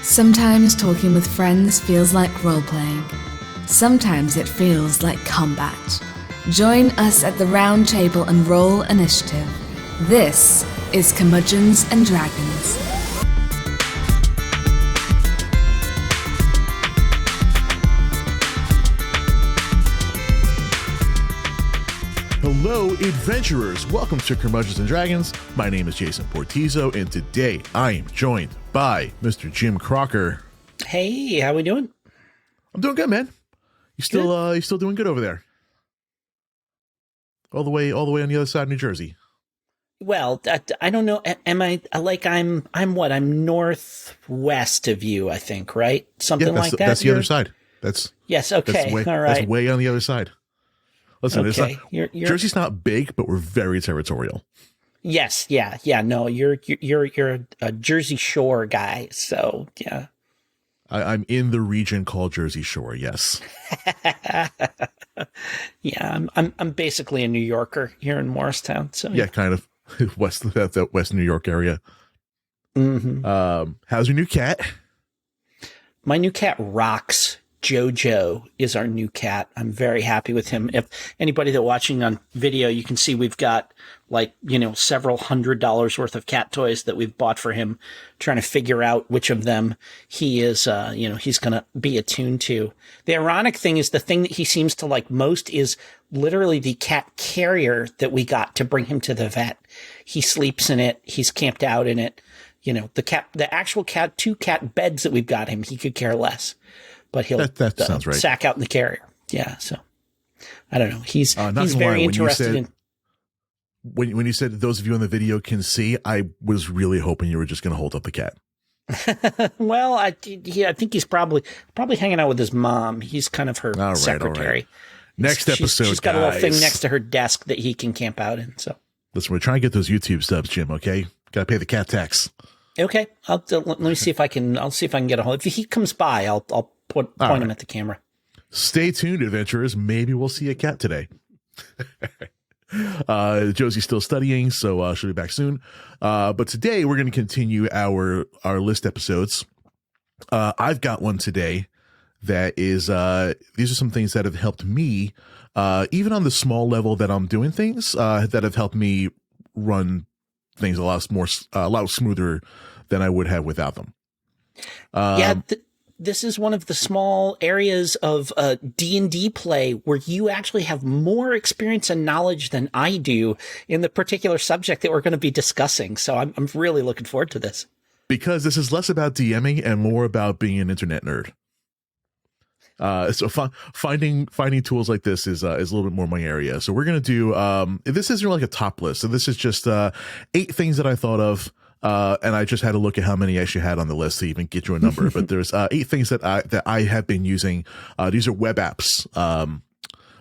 Sometimes talking with friends feels like role-playing. Sometimes it feels like combat. Join us at the Round Table and Roll Initiative. This is Curmudgeons and Dragons. Hello, adventurers! Welcome to Curmudgeons and Dragons. My name is Jason Portizo, and today I am joined by Mr. Jim Crocker. Hey, how we doing? I'm doing good, man. You still doing good over there? All the way on the other side of New Jersey. Well, I don't know. Am I like I'm what? I'm northwest of you, I think, right? Something like that. That's the other side. Yes. Okay. All right. That's way on the other side. Listen, okay. Jersey's not big, but we're very territorial. Yes. Yeah. No, you're a Jersey Shore guy. So yeah. I'm in the region called Jersey Shore. Yes. Yeah, I'm basically a New Yorker here in Morristown. So yeah, kind of that West New York area. Mm-hmm. How's your new cat? My new cat rocks. Jojo is our new cat. I'm very happy with him. If anybody that watching on video, you can see we've got several $100s worth of cat toys that we've bought for him, trying to figure out which of them he is, he's going to be attuned to. The ironic thing is the thing that he seems to like most is literally the cat carrier that we got to bring him to the vet. He sleeps in it. He's camped out in it. The actual cat, 2 cat beds that we've got him, he could care less. But he'll that sounds right. Sack out in the carrier. Yeah, so I don't know. He's very lie, interested in. When you said those of you on the video can see, I was really hoping you were just going to hold up the cat. Well, I think he's probably hanging out with his mom. He's kind of her secretary. All right. Next episode, she's got a little thing next to her desk that he can camp out in. So listen, we're trying to get those YouTube subs, Jim. Okay, got to pay the cat tax. Okay, let me see if I can. I'll see if I can get a hold. If he comes by, I'll point him at the camera. Stay tuned, adventurers. Maybe we'll see a cat today. Josie's still studying, so she'll be back soon. But today we're going to continue our list episodes. I've got one today that is these are some things that have helped me, even on the small level that I'm doing things, that have helped me run things a lot smoother than I would have without them. This is one of the small areas of D&D play where you actually have more experience and knowledge than I do in the particular subject that we're going to be discussing. So I'm really looking forward to this. Because this is less about DMing and more about being an internet nerd. So finding tools like this is a little bit more my area. So we're going to do, this isn't like a top list. So this is just 8 things that I thought of. And I just had to look at how many I actually had on the list to even get you a number. But there's 8 things that I have been using. These are web apps.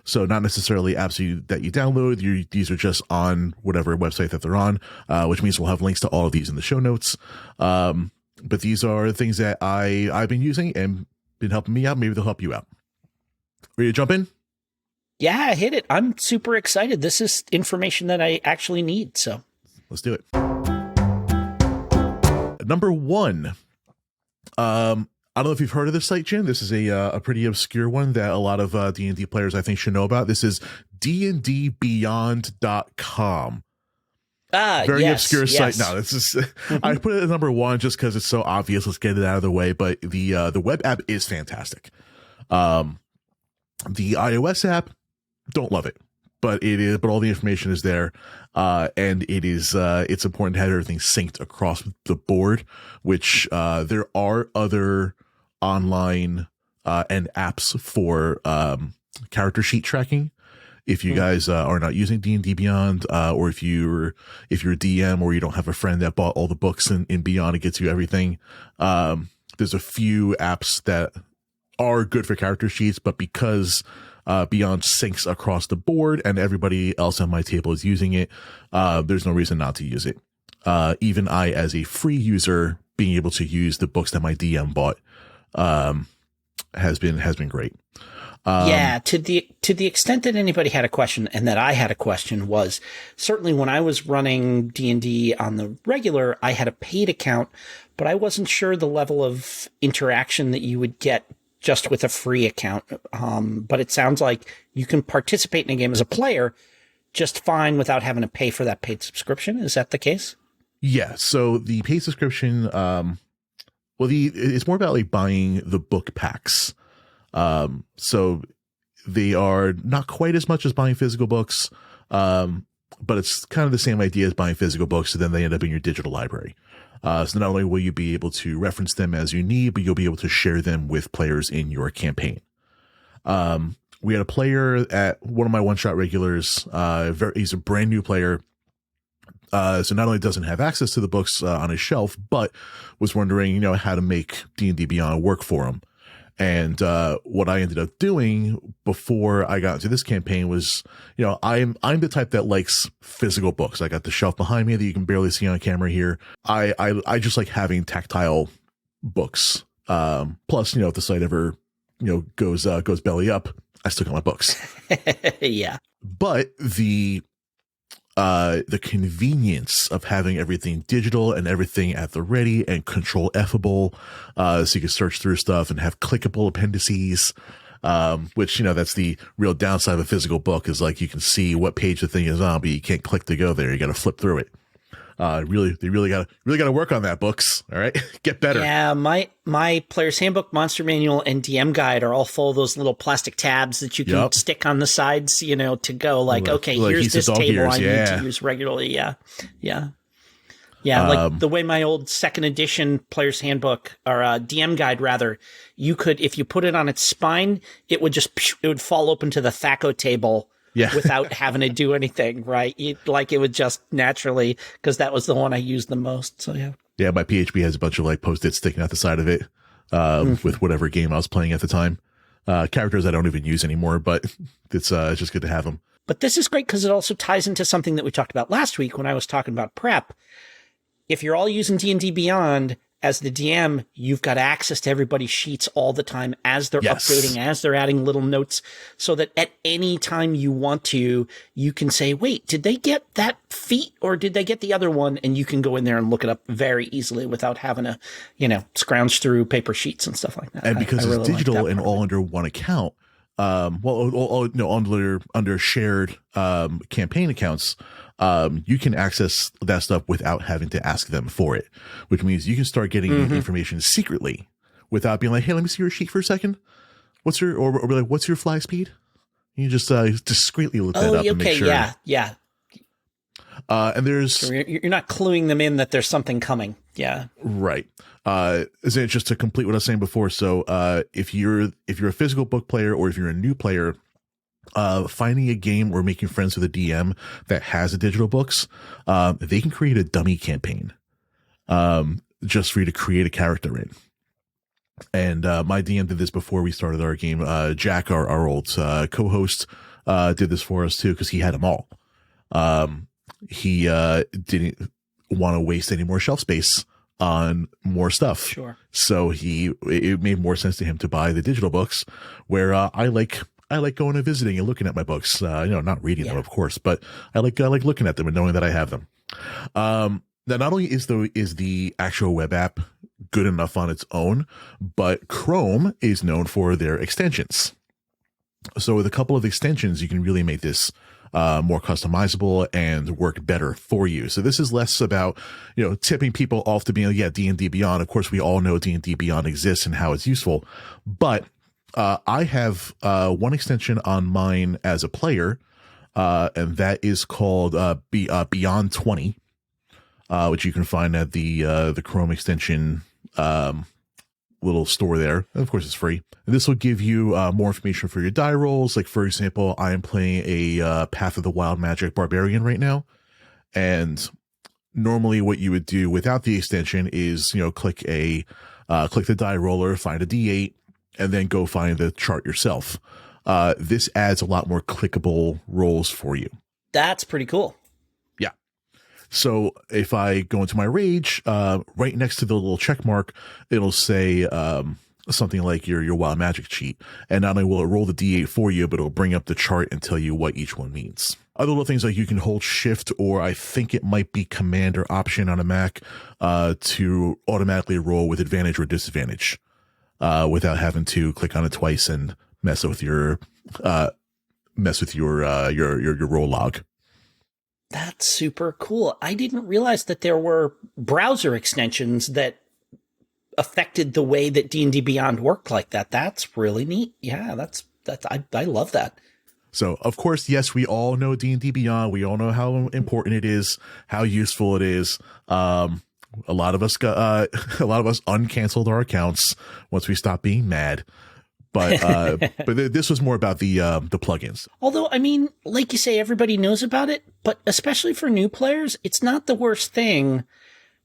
So not necessarily apps that you download. These are just on whatever website that they're on, which means we'll have links to all of these in the show notes. But these are things that I've been using and been helping me out. Maybe they'll help you out. Ready to jump in? Yeah, hit it. I'm super excited. This is information that I actually need. So let's do it. Number 1. I don't know if you've heard of this site, Jim. This is a pretty obscure one that a lot of D&D players I think should know about. This is dndbeyond.com. Very obscure site. No, this is I put it at number 1 just because it's so obvious. Let's get it out of the way. But the web app is fantastic. The iOS app, don't love it, but all the information is there. And it's important to have everything synced across the board, which there are other online and apps for character sheet tracking. If you guys are not using D&D Beyond, or if you're a DM or you don't have a friend that bought all the books in Beyond and gets you everything, there's a few apps that are good for character sheets, but because Beyond syncs across the board and everybody else on my table is using it, there's no reason not to use it. Even I, as a free user, being able to use the books that my DM bought has been great. To the extent that anybody had a question and that I had a question was certainly when I was running D&D on the regular, I had a paid account, but I wasn't sure the level of interaction that you would get just with a free account. But it sounds like you can participate in a game as a player just fine without having to pay for that paid subscription. Is that the case? Yeah. So the paid subscription, it's more about like buying the book packs. So they are not quite as much as buying physical books. But it's kind of the same idea as buying physical books. So then they end up in your digital library. So not only will you be able to reference them as you need, but you'll be able to share them with players in your campaign. We had a player at one of my one-shot regulars. He's a brand new player. So not only doesn't have access to the books on his shelf, but was wondering, how to make D&D Beyond work for him. And what I ended up doing before I got into this campaign was, I'm the type that likes physical books. I got the shelf behind me that you can barely see on camera here. I just like having tactile books. Plus, if the site ever, goes belly up, I still got my books. Yeah. But the convenience of having everything digital and everything at the ready and control F-able, so you can search through stuff and have clickable appendices, which, that's the real downside of a physical book is like you can see what page the thing is on, but you can't click to go there. You got to flip through it. They really got to work on that, books. All right. Get better. Yeah. My player's handbook, monster manual, and DM guide are all full of those little plastic tabs that you can stick on the sides, to go like, okay, here's this table I need to use regularly. Yeah. Yeah. Yeah. Like the way my old second edition player's handbook or DM guide, rather, you could, if you put it on its spine, it would fall open to the Thaco table. Yeah. Without having to do anything, right? It would just naturally, because that was the one I used the most. So, yeah. Yeah, my PHP has a bunch of like Post-its sticking out the side of it with whatever game I was playing at the time. Characters I don't even use anymore, but it's just good to have them. But this is great because it also ties into something that we talked about last week when I was talking about prep. If you're all using D&D Beyond, as the DM, you've got access to everybody's sheets all the time as they're updating, as they're adding little notes, so that at any time you want to, you can say, wait, did they get that feat or did they get the other one? And you can go in there and look it up very easily without having to, scrounge through paper sheets and stuff like that. And because it's digital and all under one account, under shared campaign accounts, you can access that stuff without having to ask them for it, which means you can start getting information secretly without being like, hey, let me see your sheet for a second. What's your fly speed? You just discreetly look that up and make sure. Yeah. And there's, so you're not cluing them in that there's something coming. Yeah. Right. Is it just to complete what I was saying before? So, if you're a physical book player or if you're a new player, finding a game or making friends with a DM that has a digital books, they can create a dummy campaign, just for you to create a character in. And, my DM did this before we started our game. Jack, our old, co-host, did this for us too, cause he had them all. He, didn't want to waste any more shelf space on more stuff. Sure. So it made more sense to him to buy the digital books where, I like going and visiting and looking at my books, not reading them, of course, but I like looking at them and knowing that I have them. Now, not only is the actual web app good enough on its own, but Chrome is known for their extensions. So with a couple of extensions, you can really make this more customizable and work better for you. So this is less about, tipping people off to being, D&D Beyond. Of course, we all know D&D Beyond exists and how it's useful, but I have one extension on mine as a player, and that is called Beyond 20, which you can find at the Chrome extension little store there. And of course, it's free. And this will give you more information for your die rolls. Like, for example, I am playing a Path of the Wild Magic Barbarian right now. And normally what you would do without the extension is, click the die roller, find a D8, and then go find the chart yourself. This adds a lot more clickable rolls for you. That's pretty cool. Yeah. So if I go into my rage, right next to the little check mark, it'll say something like your wild magic cheat. And not only will it roll the D8 for you, but it'll bring up the chart and tell you what each one means. Other little things like you can hold shift, or I think it might be command or option on a Mac, to automatically roll with advantage or disadvantage, without having to click on it twice and mess with your roll log. That's super cool. I didn't realize that there were browser extensions that affected the way that D&D Beyond worked like that. That's really neat. Yeah, I love that. So, of course, yes, we all know D&D Beyond. We all know how important it is, how useful it is. A lot of us uncanceled our accounts once we stopped being mad. But this was more about the plugins. Although, I mean, like you say, everybody knows about it, but especially for new players, it's not the worst thing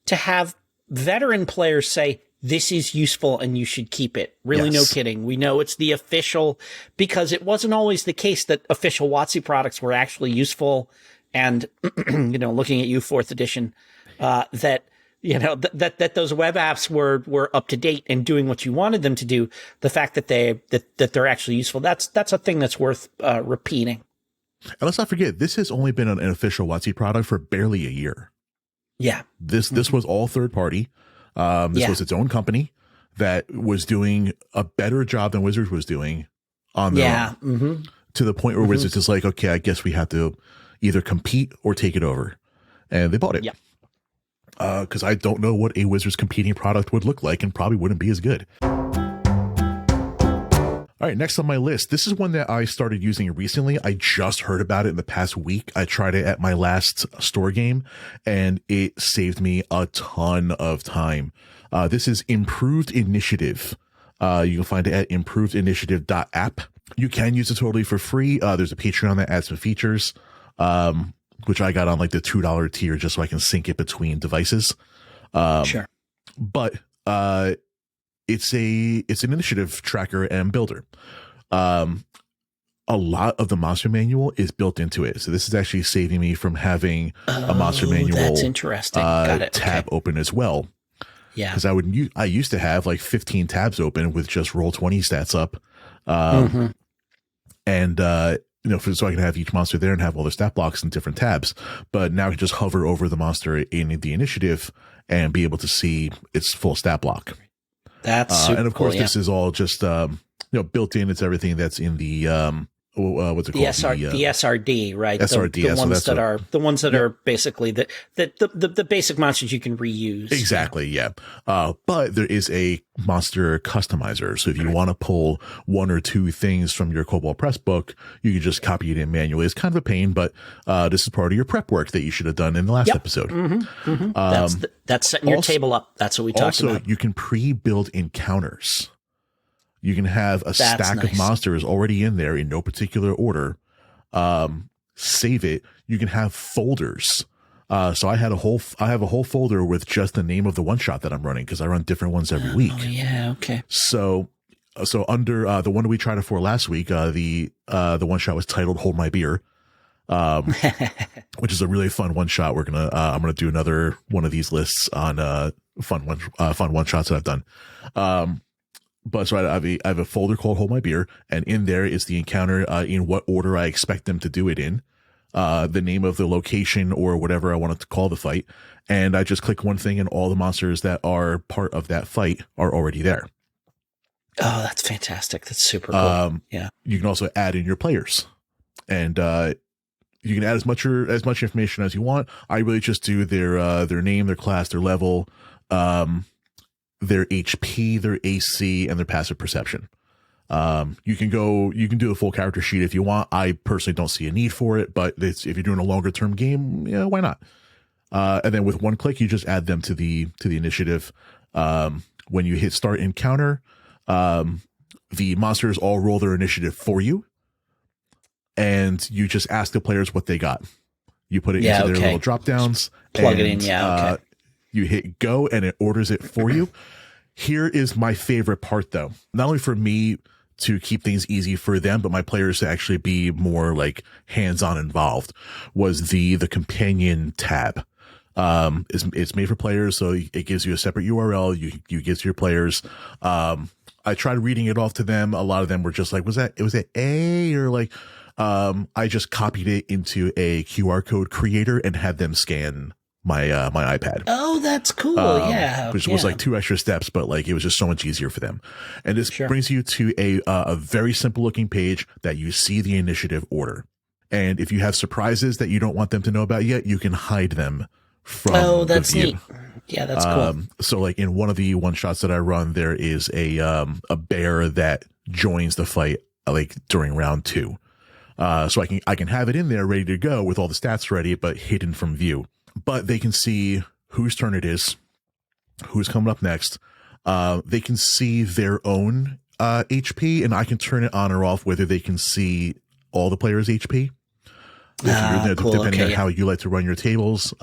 to have veteran players say, this is useful and you should keep it. Really, yes. No kidding. We know it's the official, because it wasn't always the case that official WotC products were actually useful. And, looking at you, 4th edition, that those web apps were up to date and doing what you wanted them to do. The fact that they're actually useful, that's a thing that's worth repeating. And let's not forget, this has only been an official WotC product for barely a year. Yeah. This was all third party. This was its own company that was doing a better job than Wizards was doing on their own, to the point where Wizards is like, okay, I guess we have to either compete or take it over. And they bought it. Yeah. Because I don't know what a Wizards competing product would look like, and probably wouldn't be as good. All right, next on my list, this is one that I started using recently. I just heard about it in the past week. I tried it at my last store game, and it saved me a ton of time. This is Improved Initiative. You can find it at improvedinitiative.app. You can use it totally for free. There's a Patreon that adds some features, which I got on like the $2 tier just so I can sync it between devices. Sure. But it's an initiative tracker and builder. A lot of the monster manual is built into it. So this is actually saving me from having a monster manual that's interesting. Got it. Tab open as well. Yeah. Because I used to have like 15 tabs open with just Roll20 stats up. And so I can have each monster there and have all their stat blocks in different tabs. But now I can just hover over the monster in the initiative and be able to see its full stat block. That's super and of course, cool, this is all just built in. It's everything that's in the what's it called? The SRD, right? SRD. The ones that are basically the basic monsters you can reuse. Exactly. Yeah. But there is a monster customizer. So if you want to pull one or two things from your Cobalt Press book, you can just copy it in manually. It's kind of a pain, but this is part of your prep work that you should have done in the last episode. That's setting your table up. That's what we talked about. Also, you can pre-build encounters. You can have a stack of monsters already in there in no particular order. Save it. You can have folders. So I have a whole folder with just the name of the one shot that I'm running, because I run different ones every week. Oh yeah, okay. So under the one we tried it for last week, the one shot was titled "Hold My Beer," which is a really fun one shot. I'm gonna do another one of these lists on fun one shots that I've done. But so I have a folder called Hold My Beer, and in there is the encounter in what order I expect them to do it in, the name of the location or whatever I wanted to call the fight. And I just click one thing and all the monsters that are part of that fight are already there. Oh, that's fantastic. That's super cool. Yeah. You can also add in your players, and you can add as much information as you want. I really just do their name, their class, their level, their HP, their AC, and their passive perception. You can do a full character sheet if you want. I personally don't see a need for it, but if you're doing a longer term game, yeah, why not? And then with one click, you just add them to the initiative. When you hit start encounter, the monsters all roll their initiative for you, and you just ask the players what they got. You put it into their little drop downs, plug it in. Yeah. Okay. You hit go and it orders it for you. Here is my favorite part, though. Not only for me to keep things easy for them, but my players to actually be more like hands-on involved, was the companion tab. It's made for players, so it gives you a separate URL. You give to your players. I tried reading it off to them. A lot of them were just like, was that A, or like, I just copied it into a QR code creator and had them scan my iPad. Oh, that's cool. Which was like 2 extra steps, but like it was just so much easier for them. And this brings you to a very simple looking page that you see the initiative order. And if you have surprises that you don't want them to know about yet, you can hide them from that's the view. neat. Yeah, that's cool. So like in one of the one shots that I run, there is a bear that joins the fight like during round 2. So I can have it in there ready to go with all the stats ready, but hidden from view. But they can see whose turn it is, who's coming up next. They can see their own HP, and I can turn it on or off whether they can see all the players' HP. Depending on how you like to run your tables.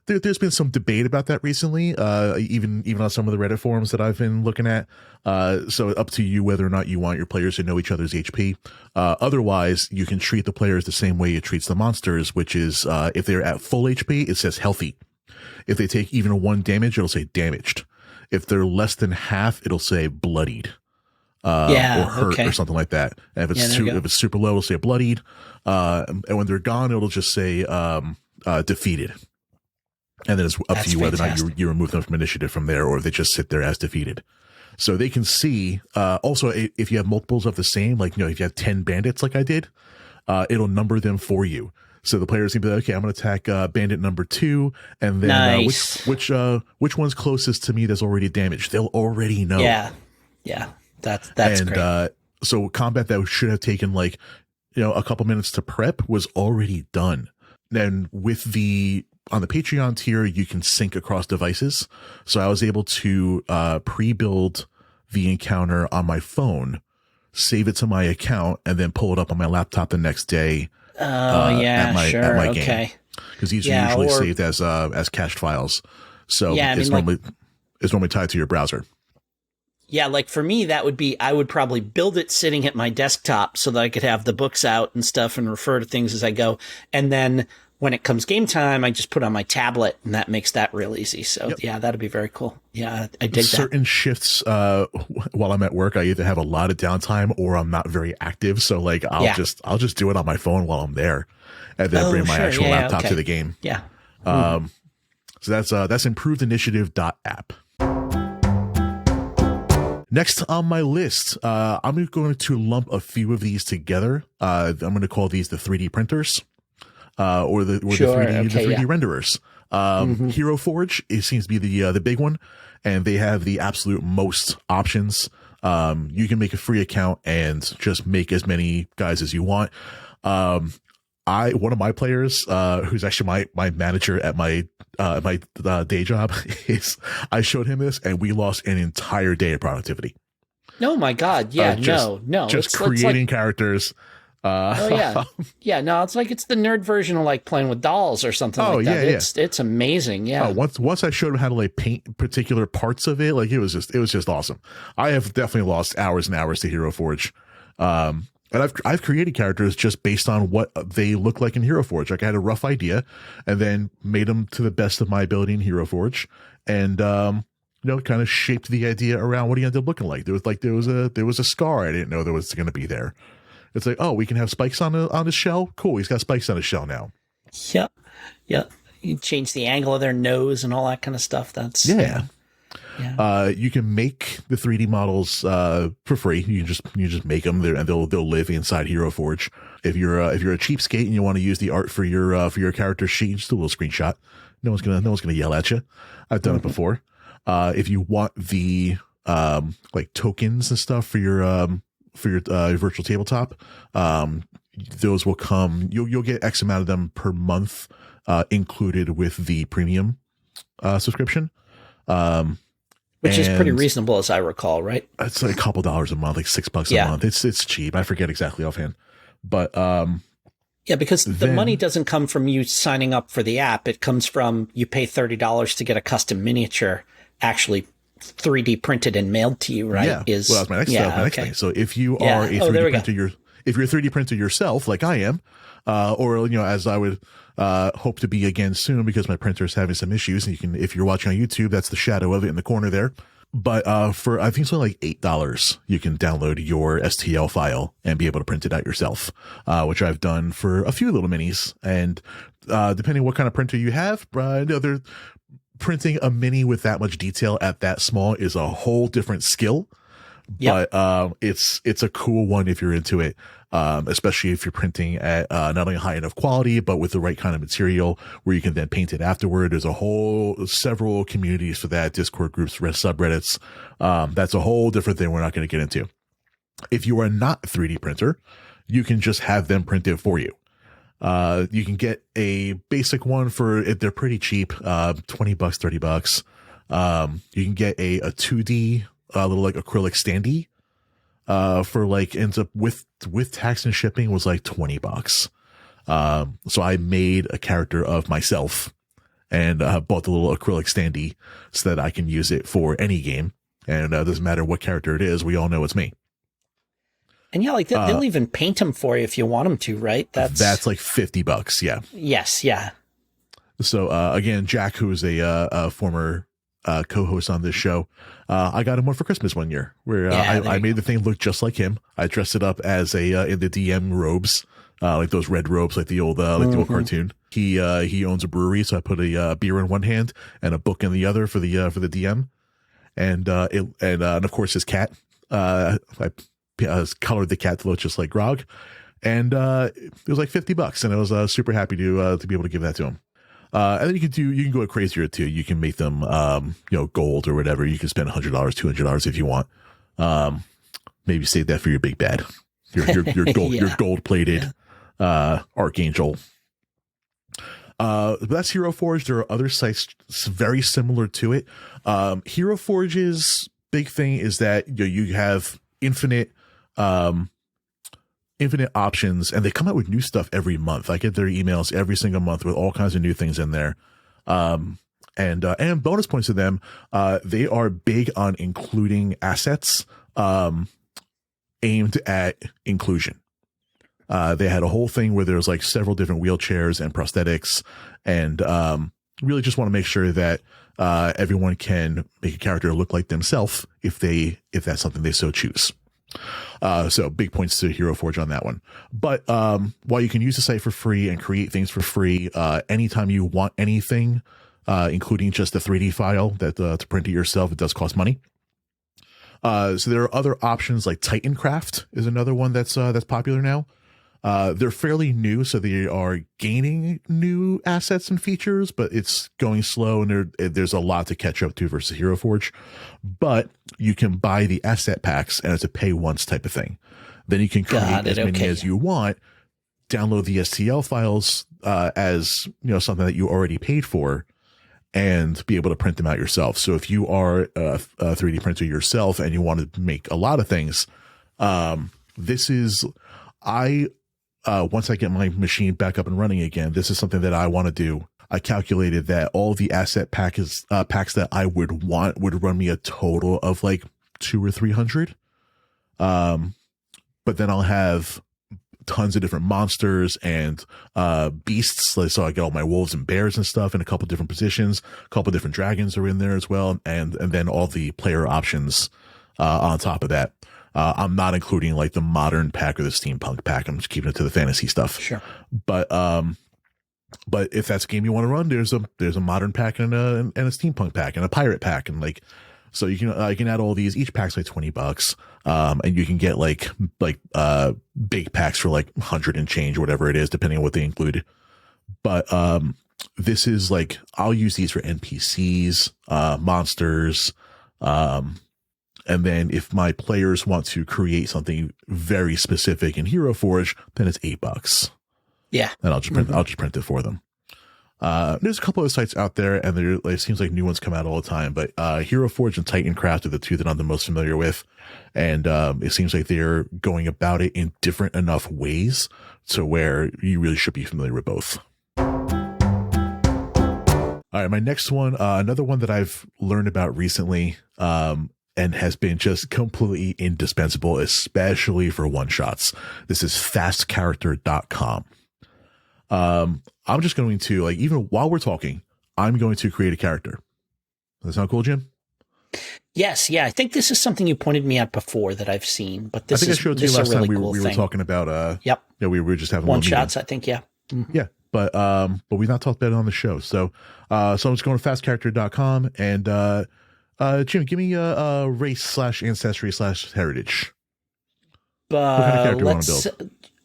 There's been some debate about that recently, even on some of the Reddit forums that I've been looking at. So up to you whether or not you want your players to know each other's HP. Otherwise, you can treat the players the same way it treats the monsters, which is if they're at full HP, it says healthy. If they take even 1 damage, it'll say damaged. If they're less than half, it'll say bloodied. Or hurt or something like that. And if it's super low, it'll say bloodied. And when they're gone, it'll just say defeated. And then it's up to you whether or not you remove them from initiative from there, or if they just sit there as defeated. So they can see, also if you have multiples of the same, like, if you have 10 bandits like I did, it'll number them for you. So the players can be like, okay, I'm going to attack bandit number 2, and then which one's closest to me that's already damaged? They'll already know. Yeah. That's great. So combat that should have taken like, a couple minutes to prep was already done. And on the Patreon tier, you can sync across devices. So I was able to pre-build the encounter on my phone, save it to my account, and then pull it up on my laptop the next day. At my game. Because these are usually saved as cached files. So it's normally tied to your browser. Yeah, like for me, I would probably build it sitting at my desktop so that I could have the books out and stuff and refer to things as I go. And then when it comes game time, I just put on my tablet, and that makes that real easy. So yeah, that'd be very cool. Yeah, I dig that. Certain shifts while I'm at work, I either have a lot of downtime or I'm not very active. So like I'll just do it on my phone while I'm there, and then bring my actual laptop to the game. Yeah. So that's improved-initiative.app. Next on my list, I'm going to lump a few of these together. I'm going to call these the 3D printers, or the 3D renderers. Hero Forge, it seems to be the big one, and they have the absolute most options. You can make a free account and just make as many guys as you want. One of my players, who's actually my manager at my day job, I showed him this, and we lost an entire day of productivity. Oh my God. Yeah, no. Just creating characters. It's like it's the nerd version of like playing with dolls or something like that. It's amazing. Yeah. Once I showed him how to like paint particular parts of it, like it was just awesome. I have definitely lost hours and hours to Hero Forge. And I've created characters just based on what they look like in Hero Forge. Like I had a rough idea, and then made them to the best of my ability in Hero Forge, and kind of shaped the idea around what he ended up looking like. There was a scar I didn't know there was going to be there. It's like, oh, we can have spikes on his shell. Cool, he's got spikes on his shell now. Yep. You change the angle of their nose and all that kind of stuff. That's Yeah. You can make the 3D models for free. You just make them there, and they'll live inside Hero Forge. If you're a cheapskate and you want to use the art for your character sheet, just a little screenshot. No one's gonna yell at you. I've done it before. If you want the like tokens and stuff for your virtual tabletop, those will come. You'll get X amount of them per month, included with the premium subscription. Which is pretty reasonable, as I recall, right? It's like a couple dollars a month, like $6 a month. It's cheap. I forget exactly offhand, but because the money doesn't come from you signing up for the app. It comes from you pay $30 to get a custom miniature actually 3D printed and mailed to you, right? Yeah. That's my next thing. So if you are a 3D printer, if you're a 3D printer yourself, like I am, or as I would hope to be again soon, because my printer is having some issues. And if you're watching on YouTube, that's the shadow of it in the corner there. But for I think it's only like $8, you can download your STL file and be able to print it out yourself, which I've done for a few little minis. And depending what kind of printer you have, they're printing a mini with that much detail at that small is a whole different skill. Yep. But it's a cool one if you're into it, especially if you're printing at not only high enough quality, but with the right kind of material where you can then paint it afterward. There's several communities for that, Discord groups, subreddits. That's a whole different thing we're not going to get into. If you are not a 3D printer, you can just have them print it for you. You can get a basic one they're pretty cheap, $20, $30. You can get a 2D little like acrylic standee for like ends up with tax and shipping was like $20. So I made a character of myself and bought the little acrylic standee so that I can use it for any game, and it doesn't matter what character it is, we all know it's me. And yeah, like they'll even paint them for you if you want them to, right? That's like $50. Yeah. Yes. Yeah. So again, Jack, who is a former co-host on this show, I got him one for Christmas one year where I made the thing look just like him. I dressed it up as in the DM robes, like those red robes, like the old cartoon. He owns a brewery, so I put a beer in one hand and a book in the other for the DM, and of course his cat. I colored the cat to look just like Grog, and it was like $50, and I was super happy to be able to give that to him. And then you can go crazier too. You can make them, gold or whatever. You can spend $100, $200 if you want. Maybe save that for your big bad, your gold, your gold plated, Archangel. But that's Hero Forge. There are other sites very similar to it. Hero Forge's big thing is that you have infinite options, and they come out with new stuff every month. I get their emails every single month with all kinds of new things in there. And bonus points to them. They are big on including assets, aimed at inclusion. They had a whole thing where there's like several different wheelchairs and prosthetics, and, really just want to make sure that, everyone can make a character look like themselves if that's something they so choose. So big points to Hero Forge on that one. But while you can use the site for free and create things for free, anytime you want anything, including just the 3D file that to print it yourself, it does cost money. So there are other options like Titancraft is another one that's popular now. They're fairly new, so they are gaining new assets and features, but it's going slow, and there's a lot to catch up to versus Hero Forge. But you can buy the asset packs, and it's a pay once type of thing. Then you can create as many as you want, download the STL files as something that you already paid for, and be able to print them out yourself. So if you are a 3D printer yourself and you want to make a lot of things, once I get my machine back up and running again, this is something that I want to do. I calculated that all the asset packs that I would want would run me a total of like 200 or 300. But then I'll have tons of different monsters and beasts. So I get all my wolves and bears and stuff in a couple different positions. A couple different dragons are in there as well, and then all the player options on top of that. I'm not including like the modern pack or the steampunk pack. I'm just keeping it to the fantasy stuff. Sure. But if that's a game you want to run, there's a modern pack and a steampunk pack and a pirate pack, and like, so you can add all these. Each pack's like $20. And you can get like big packs for like 100 and change or whatever it is, depending on what they include. But this is like, I'll use these for NPCs, monsters, and then if my players want to create something very specific in Hero Forge, then it's $8. Yeah. And I'll just print it for them. There's a couple of sites out there, and it seems like new ones come out all the time, but Hero Forge and Titancraft are the two that I'm the most familiar with. And it seems like they're going about it in different enough ways to where you really should be familiar with both. All right, my next one, another one that I've learned about recently, and has been just completely indispensable, especially for one-shots. This is fastcharacter.com. I'm just going to, like, even while we're talking, I'm going to create a character. Does that sound cool, Jim? Yes, yeah. I think this is something you pointed me at before that I've seen, but this I think is I showed you last really time cool we were talking about. Yep. We were just having one shots. I think, yeah. Mm-hmm. Yeah, but we've not talked about it on the show. So I'm just going to fastcharacter.com and Jim, give me a race / ancestry / heritage. What kind of character do you want to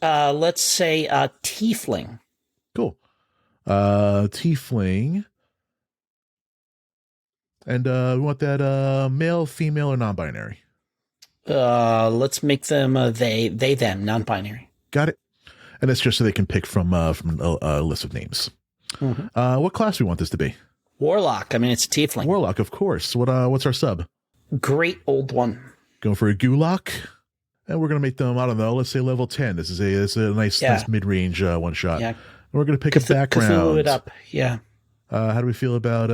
build? Let's say tiefling. Cool. Tiefling. And we want that male, female, or non-binary. Let's make them they, them, non-binary. Got it. And that's just so they can pick from a list of names. Mm-hmm. What class do we want this to be? Warlock. I mean, it's a tiefling. Warlock, of course. What's our sub? Great old one. Going for a Gulak. And we're going to make them, I don't know, let's say level 10. This is a nice mid-range one shot. Yeah. And we're going to pick a background. Cthulhu it up. Yeah. How do we feel about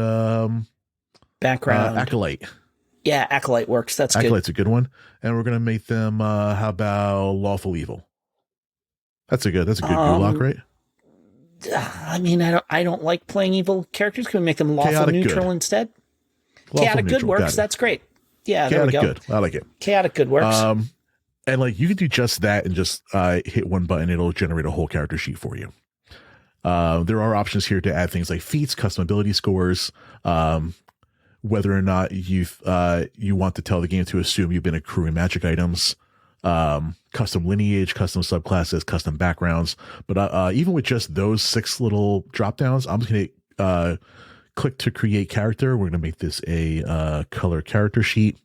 background? Acolyte. Yeah, Acolyte works. That's good. Acolyte's a good one. And we're going to make them, how about Lawful Evil? That's a good Gulak, right? I mean, I don't like playing evil characters. Can we make them lawful Chaotic neutral good. Instead? Lawful Chaotic neutral, good works. That's great. Yeah, Chaotic there we go. Good. I like it. Chaotic good works. And like you can do just that and just hit one button. It'll generate a whole character sheet for you. There are options here to add things like feats, custom ability scores, whether or not you want to tell the game to assume you've been accruing magic items, custom lineage, custom subclasses, custom backgrounds. But even with just those 6 little drop downs, I'm just going to click to create character. We're going to make this a color character sheet.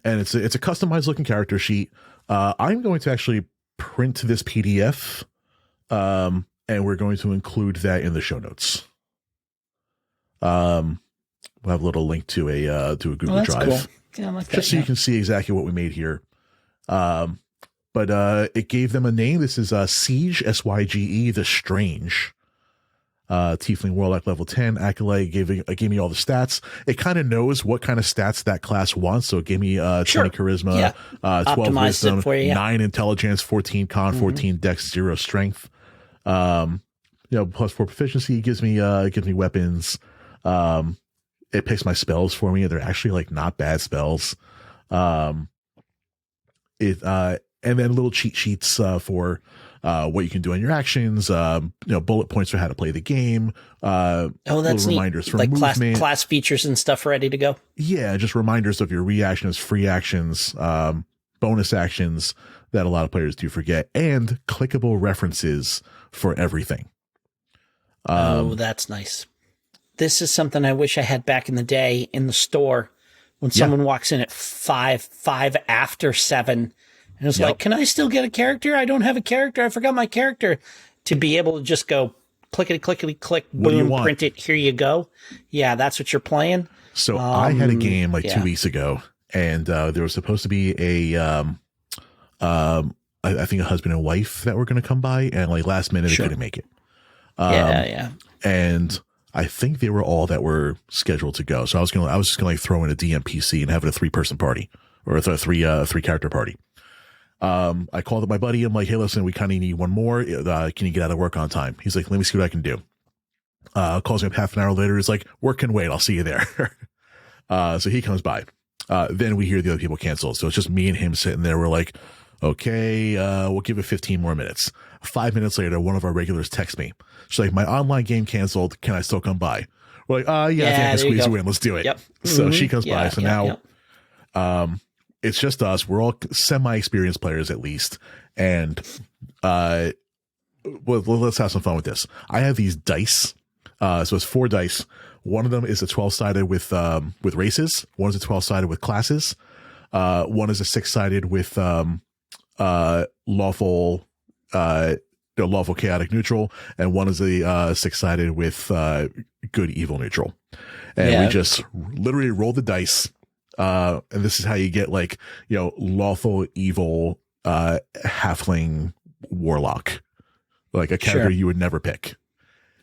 And it's a customized looking character sheet. I'm going to actually print this PDF, and we're going to include that in the show notes. We'll have a little link to a Google Drive, cool. Yeah, I like that, just so you can see exactly what we made here. But it gave them a name. This is Siege, SYGE, the Strange. Tiefling Warlock level 10. Acolyte gave me all the stats. It kind of knows what kind of stats that class wants. So it gave me 20 charisma, 12 optimized wisdom, you, 9 intelligence, 14 con, 14 dex, 0 strength. Plus 4 proficiency. It gives me weapons. It picks my spells for me. They're actually like not bad spells. And then little cheat sheets for what you can do on your actions, bullet points for how to play the game. That's reminders neat. for Like movement. class features and stuff ready to go. Yeah, just reminders of your reactions, free actions, bonus actions that a lot of players do forget, and clickable references for everything. That's nice. This is something I wish I had back in the day in the store when someone walks in at 5 after 7. And it's like, can I still get a character? I don't have a character. I forgot my character. To be able to just go clickety, click, boom, print it. Here you go. Yeah, that's what you're playing. So I had a game 2 weeks ago, and there was supposed to be I think a husband and wife that were going to come by, and like last minute they couldn't make it. And I think they were all that were scheduled to go. So I was just gonna like throw in a DMPC and have it a 3-person party or a 3 character party. I called up my buddy. I'm like, hey, listen, we kind of need one more. Can you get out of work on time? He's like, let me see what I can do. Calls me up half an hour later. He's like, work can wait. I'll see you there. So he comes by. Then we hear the other people cancel. So it's just me and him sitting there. We're like, okay, we'll give it 15 more minutes. 5 minutes later, one of our regulars texts me. She's like, my online game canceled. Can I still come by? We're like, I think I can squeeze you in. Let's do it. Yep. So she comes by. So now, it's just us. We're all semi-experienced players at least. And, let's have some fun with this. I have these dice. So it's 4 dice. One of them is a 12-sided with races. One is a 12-sided with classes. One is a 6-sided with, lawful chaotic neutral, and one is a 6-sided with good evil neutral. And we just literally roll the dice, and this is how you get lawful evil halfling warlock, like a character you would never pick.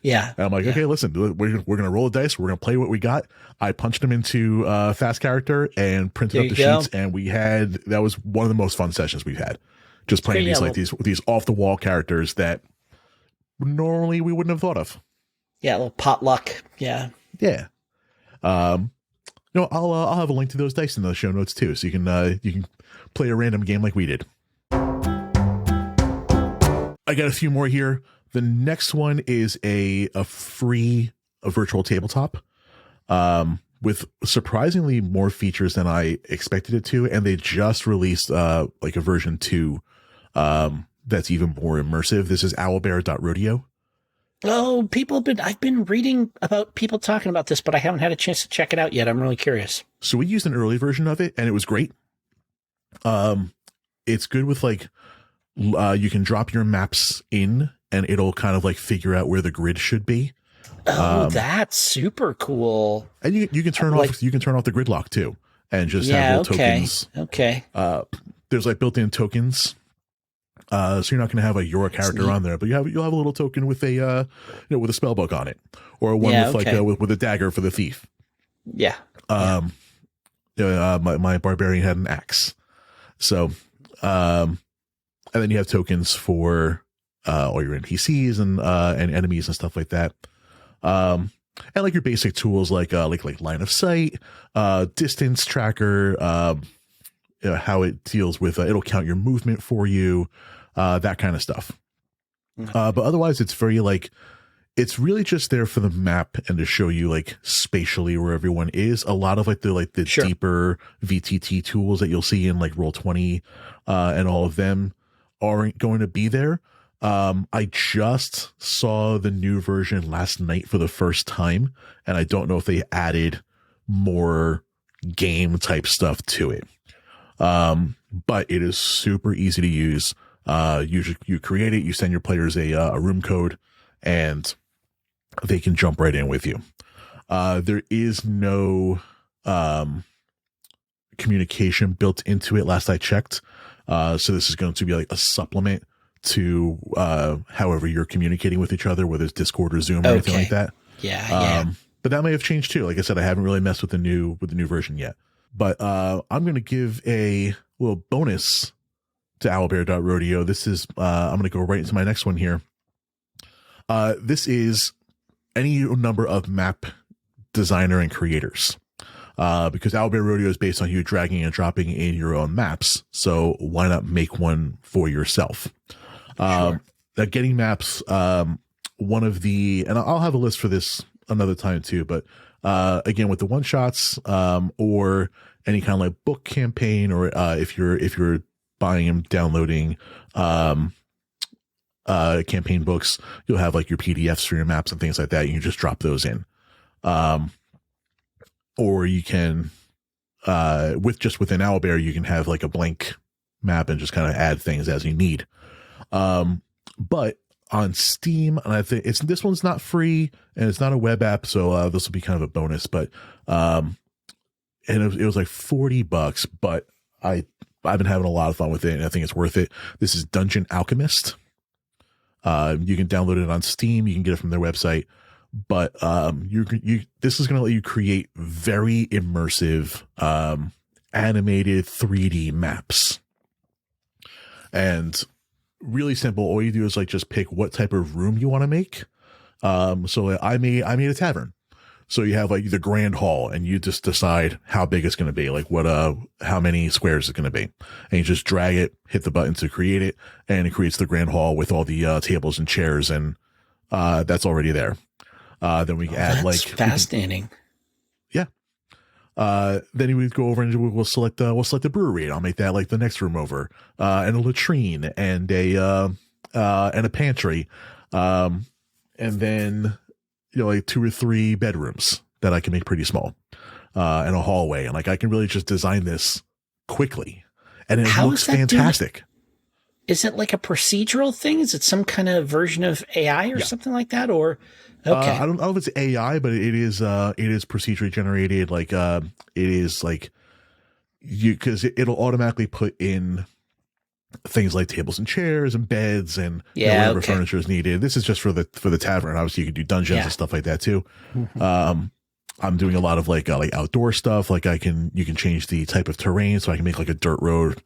Yeah. And I'm like, okay, listen, we're gonna roll the dice. We're gonna play what we got. I punched them into fast character and printed up the sheets, and that was one of the most fun sessions we've had. Just playing these off the wall characters that normally we wouldn't have thought of. Yeah, a little potluck. Yeah. Yeah. I'll have a link to those dice in the show notes too, so you can play a random game like we did. I got a few more here. The next one is a free virtual tabletop with surprisingly more features than I expected it to, and they just released like a version 2 that's even more immersive. This is owlbear.rodeo. Oh, I've been reading about people talking about this, but I haven't had a chance to check it out yet. I'm really curious. So we used an early version of it, and it was great. It's good with like, you can drop your maps in, and it'll kind of like figure out where the grid should be. Oh, that's super cool. And you can turn off the grid lock too, and just have little tokens. Okay. There's like built-in tokens. So you're not going to have your character on there, but you'll have a little token with a with a spell book on it, or one with a dagger for the thief. Yeah. My barbarian had an axe. So, and then you have tokens for all your NPCs and enemies and stuff like that. And like your basic tools like line of sight, distance tracker, how it deals with it'll count your movement for you. That kind of stuff. But otherwise it's very it's really just there for the map and to show you like spatially where everyone is. A lot of the Sure. deeper VTT tools that you'll see in like Roll20 and all of them aren't going to be there. I just saw the new version last night for the first time, and I don't know if they added more game type stuff to it. But it is super easy to use. You create it, you send your players a room code, and they can jump right in with you. There is no communication built into it last I checked. So this is going to be like a supplement to however you're communicating with each other, whether it's Discord or Zoom or anything like that. Yeah. But that may have changed too. Like I said, I haven't really messed with the new version yet. But I'm going to give a little bonus to owlbear.rodeo. This is I'm going to go right into my next one here. This is any number of map designer and creators. Because Owlbear Rodeo is based on you dragging and dropping in your own maps. So why not make one for yourself? Sure. Getting maps, one of the, and I'll have a list for this another time too, but again, with the one shots, or any kind of like book campaign, or if you're buying and downloading campaign books, you'll have like your PDFs for your maps and things like that. You can just drop those in. Or you can, within Owlbear, you can have like a blank map and just kind of add things as you need. But on Steam, and I think this one's not free and it's not a web app, so this will be kind of a bonus. But and it was like $40, but I've been having a lot of fun with it, and I think it's worth it. This is Dungeon Alchemist. You can download it on Steam. You can get it from their website. But this is going to let you create very immersive animated 3D maps, and really simple. All you do is like just pick what type of room you want to make. So I made a tavern. So you have like the grand hall, and you just decide how big it's going to be, like how many squares it's going to be, and you just drag it, hit the button to create it, and it creates the grand hall with all the tables and chairs, and that's already there. Then we add that's fascinating. Then we go over and we'll select a brewery, and I'll make that like the next room over, and a latrine and a pantry, and then like 2 or 3 bedrooms that I can make pretty small, and a hallway, and like I can really just design this quickly, and it looks fantastic. Is it like a procedural thing? Is it some kind of version of AI or something like that? Or okay, I don't know if it's AI, but it is procedurally generated. Like it is like because it'll automatically put in things like tables and chairs and beds and whatever furniture is needed. This is just for the tavern. Obviously, you can do dungeons and stuff like that too. Mm-hmm. I'm doing a lot of like outdoor stuff. Like you can change the type of terrain, so I can make like a dirt road.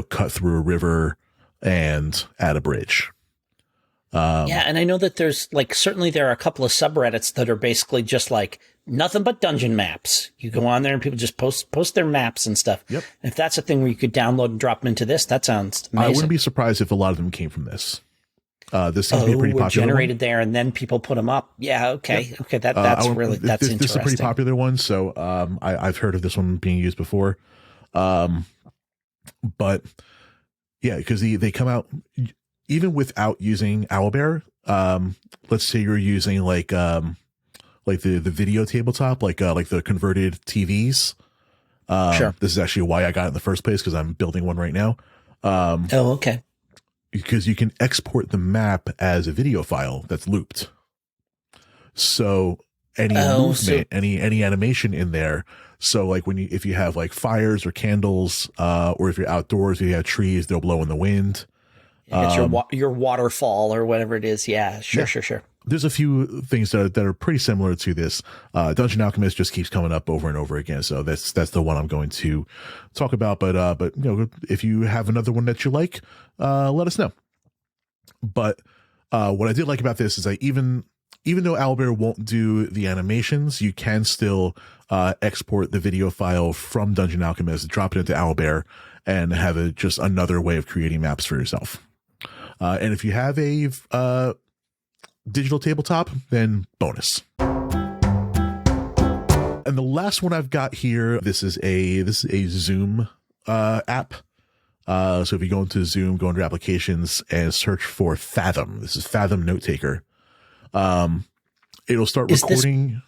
Cut through a river and add a bridge. And I know that there's certainly there are a couple of subreddits that are basically just like nothing but dungeon maps. You go on there and people just post their maps and stuff. Yep. And if that's a thing where you could download and drop them into this, that sounds amazing. I wouldn't be surprised if a lot of them came from this. This seems to be a pretty popular generated one. there, and then people put them up. Yeah, okay. Yep. Okay, that's interesting. This is a pretty popular one, so I've heard of this one being used before. But yeah, because they come out even without using Owlbear. Let's say you're using like the video tabletop, like the converted TVs. Sure. This is actually why I got it in the first place, because I'm building one right now. Okay. Because you can export the map as a video file that's looped. So any movement, any animation in there. So like if you have like fires or candles, or if you're outdoors, if you have trees, they'll blow in the wind. It's your waterfall or whatever it is. Yeah, sure. There's a few things that are pretty similar to this. Dungeon Alchemist just keeps coming up over and over again. So that's the one I'm going to talk about. But if you have another one that you like, let us know. But what I did like about this is that even though Owlbear won't do the animations, you can still export the video file from Dungeon Alchemist, drop it into Owlbear, and have just another way of creating maps for yourself. And if you have a digital tabletop, then bonus. And the last one I've got here, this is a Zoom app. So if you go into Zoom, go under applications and search for Fathom. This is Fathom Note Taker. It'll start recording.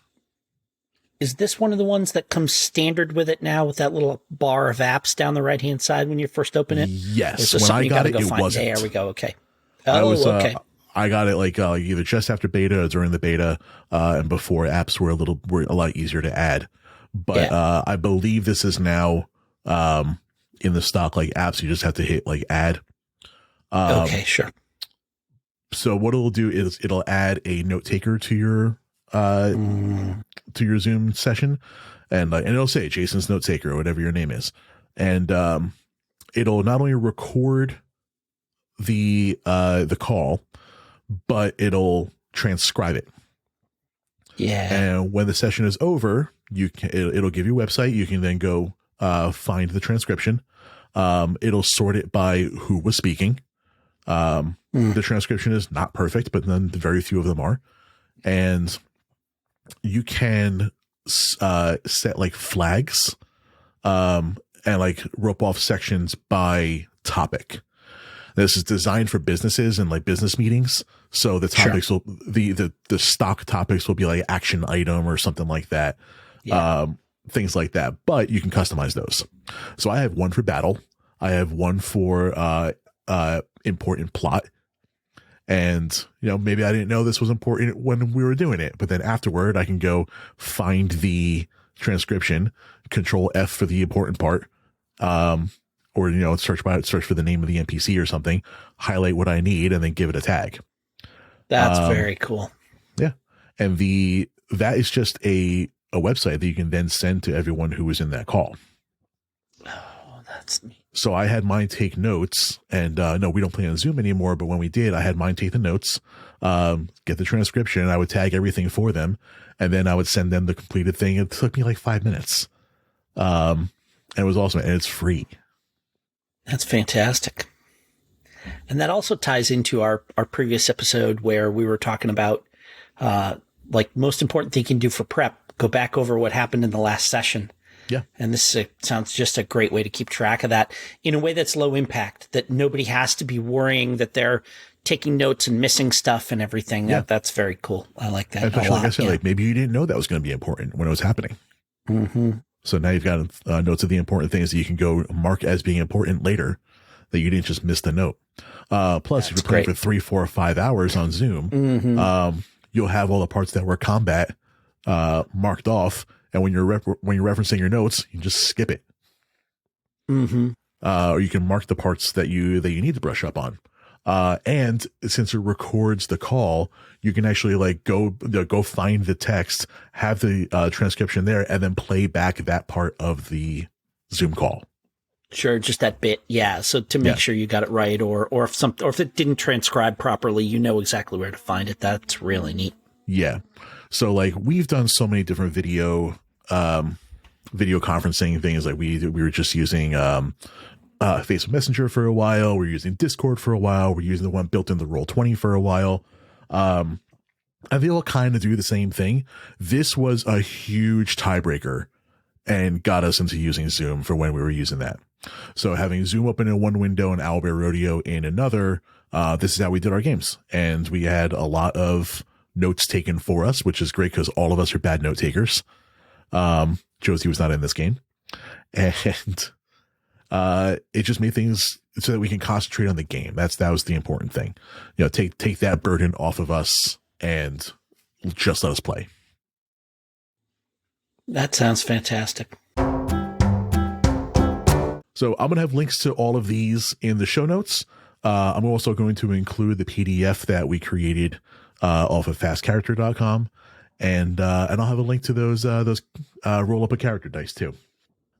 Is this one of the ones that comes standard with it now, with that little bar of apps down the right-hand side when you first open it? Yes. When I got it, it wasn't. There we go. Okay. Okay. I got it like either just after beta or during the beta, and before apps were a lot easier to add. But I believe this is now in the stock like apps. You just have to hit like add. Okay, sure. So what it'll do is it'll add a note taker to your Zoom session, and it'll say Jason's note taker or whatever your name is, and it'll not only record the call, but it'll transcribe it. Yeah. And when the session is over, it'll give you a website. You can then go find the transcription. It'll sort it by who was speaking. The transcription is not perfect, but then very few of them are. And you can set like flags and like rope off sections by topic. This is designed for businesses and like business meetings. So the topics will the stock topics will be like action item or something like that. Yeah. Things like that, but you can customize those. So I have one for battle. I have one for important plot. And, maybe I didn't know this was important when we were doing it, but then afterward I can go find the transcription, Control F for the important part. Or, search for the name of the NPC or something, highlight what I need, and then give it a tag. That's very cool. Yeah. And that is just a website that you can then send to everyone who was in that call. Oh, that's neat. So I had mine take notes, and no, we don't play on Zoom anymore, but when we did, I had mine take the notes, get the transcription, I would tag everything for them, and then I would send them the completed thing. It took me like 5 minutes. And it was awesome, and it's free. That's fantastic. And that also ties into our previous episode where we were talking about, like, most important thing you can do for prep, go back over what happened in the last session. Yeah. And this sounds just a great way to keep track of that in a way that's low impact, that nobody has to be worrying that they're taking notes and missing stuff and everything. Yeah. That's very cool. I like that. Especially, like I said, like maybe you didn't know that was going to be important when it was happening. Mm-hmm. So now you've got notes of the important things that you can go mark as being important later, that you didn't just miss the note. Plus, if you're playing for 3, 4, or 5 hours on Zoom, you'll have all the parts that were combat marked off. And when you're referencing your notes, you just skip it. Or you can mark the parts that you need to brush up on. And since it records the call, you can actually like go find the text, have the transcription there, and then play back that part of the Zoom call. Sure, just that bit, yeah. So to make sure you got it right, or if it didn't transcribe properly, you know exactly where to find it. That's really neat. Yeah. So like we've done so many different video conferencing things. Like we were just using Facebook Messenger for a while. We're using Discord for a while. We're using the one built into Roll20 for a while. And they all kind of do the same thing. This was a huge tiebreaker and got us into using Zoom for when we were using that. So having Zoom open in one window and Owlbear Rodeo in another, this is how we did our games. And we had a lot of notes taken for us, which is great because all of us are bad note takers. Josie was not in this game. And it just made things so that we can concentrate on the game. That was the important thing. You know, take that burden off of us and just let us play. That sounds fantastic. So I'm going to have links to all of these in the show notes. I'm also going to include the PDF that we created off of fastcharacter.com. And I'll have a link to those roll up a character dice too.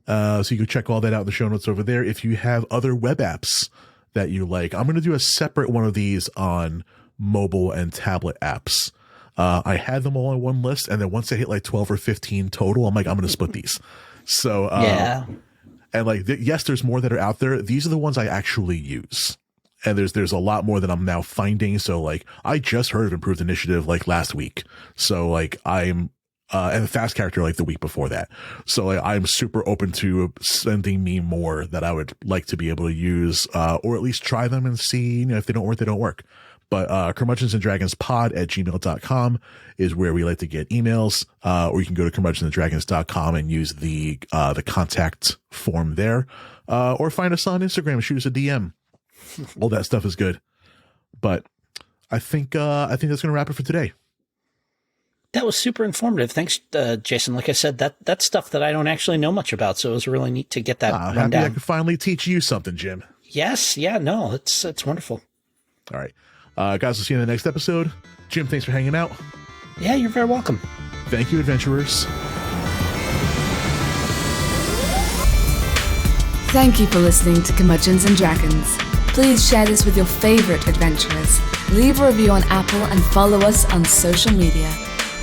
So you can check all that out in the show notes over there. If you have other web apps that you like, I'm going to do a separate one of these on mobile and tablet apps. I had them all on one list, and then once I hit like 12 or 15 total, I'm like, I'm going to split these. So yeah. And like, yes, there's more that are out there. These are the ones I actually use. And there's a lot more that I'm now finding. So like, I just heard of Improved Initiative like last week. So like and the Fast Character like the week before that. So like, I'm super open to sending me more that I would like to be able to use, or at least try them and see, you know, if they don't work, they don't work. But Curmudgeons and Dragons pod@gmail.com is where we like to get emails. Or you can go to curmudgeonsanddragons.com and use the contact form there. Or find us on Instagram and shoot us a DM. All that stuff is good. But I think that's going to wrap it for today. That was super informative. Thanks, Jason. Like I said, that's stuff that I don't actually know much about, so it was really neat to get that rundown. Happy I could finally teach you something, Jim. Yes, yeah, no, it's wonderful. All right. Guys, we'll see you in the next episode. Jim, thanks for hanging out. Yeah, you're very welcome. Thank you, adventurers. Thank you for listening to Curmudgeons and Dragons. Please share this with your favorite adventurers. Leave a review on Apple and follow us on social media.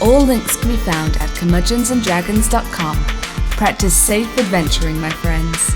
All links can be found at curmudgeonsanddragons.com. Practice safe adventuring, my friends.